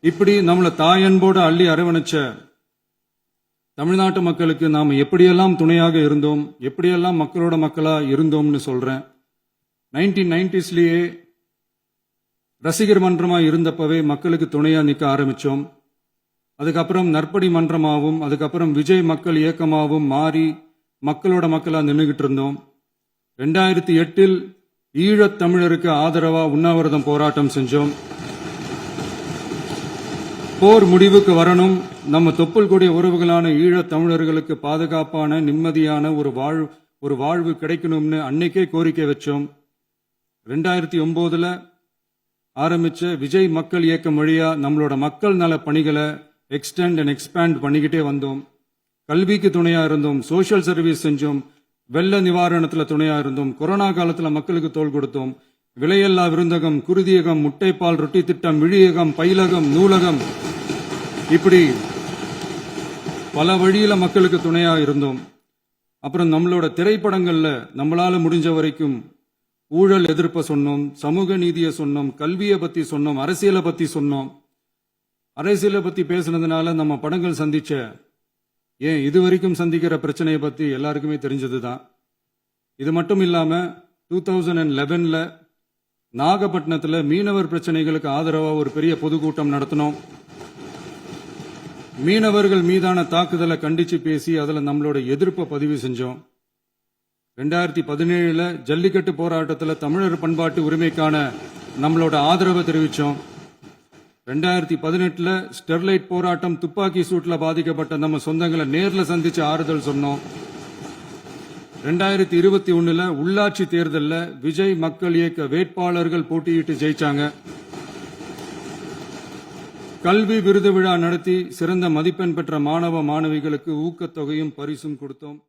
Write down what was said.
இப்படி நம்மளை தாயன்போடு அள்ளி அரவணைச்ச தமிழ்நாட்டு மக்களுக்கு நாம் எப்படியெல்லாம் துணையாக இருந்தோம், எப்படியெல்லாம் மக்களோட மக்களா இருந்தோம்னு சொல்றேன். 1990ஸ்லயே ரசிகர் மன்றமா இருந்தப்பவே மக்களுக்கு துணையா நிற்க ஆரம்பிச்சோம். அதுக்கப்புறம் நற்படி மன்றமாகவும் அதுக்கப்புறம் விஜய் மக்கள் இயக்கமாகவும் மாறி மக்களோட மக்களா நின்றுகிட்டு இருந்தோம். 2008 ஈழத் தமிழருக்கு ஆதரவா உண்ணாவிரதம் போராட்டம் செஞ்சோம். போர் முடிவுக்கு வரணும், நம்ம தொப்புள் கொடிய உறவுகளான ஈழத் தமிழர்களுக்கு பாதுகாப்பான நிம்மதியான ஒரு வாழ்வு கிடைக்கணும்னு அன்னைக்கே கோரிக்கை வச்சோம். 2009 ஆரம்பிச்ச விஜய் மக்கள் இயக்கம் வழியா நம்மளோட மக்கள் நல பணிகளை எக்ஸ்டெண்ட் அண்ட் எக்ஸ்பேண்ட் பண்ணிக்கிட்டே வந்தோம். கல்விக்கு துணையா இருந்தோம், சோசியல் சர்வீஸ் செஞ்சோம், வெள்ள நிவாரணத்துல துணையா இருந்தோம், கொரோனா காலத்துல மக்களுக்கு தோள் கொடுத்தோம். விலையில்லா விருந்தகம், குருதியகம், முட்டைப்பால் ரொட்டி திட்டம், விழியகம், பயிலகம், நூலகம், இப்படி பல வழியில மக்களுக்கு துணையா இருந்தோம். அப்புறம் நம்மளோட திரைப்படங்கள்ல நம்மளால முடிஞ்ச வரைக்கும் ஊழல் எதிர்ப்ப சொன்னோம், சமூக நீதியை சொன்னோம், கல்வியை பத்தி சொன்னோம், அரசியலை பத்தி சொன்னோம். அரசியலை பத்தி பேசுனதுனால நம்ம படங்கள் சந்திச்ச இதுவரைக்கும் சந்திக்கிற பிரச்சனையை பத்தி எல்லாருக்குமே தெரிஞ்சதுதான். இது மட்டும் இல்லாம 2011 நாகப்பட்டினத்துல மீனவர் பிரச்சனைகளுக்கு ஆதரவா ஒரு பெரிய பொதுக்கூட்டம் நடத்தினோம். மீனவர்கள் மீதான தாக்குதலை கண்டிச்சு பேசி அதுல நம்மளோட எதிர்ப்பை பதிவு செஞ்சோம். 2017 ஜல்லிக்கட்டு போராட்டத்தில் தமிழர் பண்பாட்டு உரிமைக்கான நம்மளோட ஆதரவை தெரிவிச்சோம். 2018 ஸ்டெர்லைட் போராட்டம், துப்பாக்கி சூட்ல பாதிக்கப்பட்ட நம்ம சொந்தங்களை நேர்ல சந்திச்சு ஆறுதல் சொன்னோம். 2021 உள்ளாட்சி தேர்தலில் விஜய் மக்கள் இயக்க வேட்பாளர்கள் போட்டியிட்டு ஜெயிச்சாங்க. கல்வி விருது விழா நடத்தி சிறந்த மதிப்பெண் பெற்ற மாணவ மாணவிகளுக்கு ஊக்கத்தொகையும் பரிசும் கொடுத்தோம்.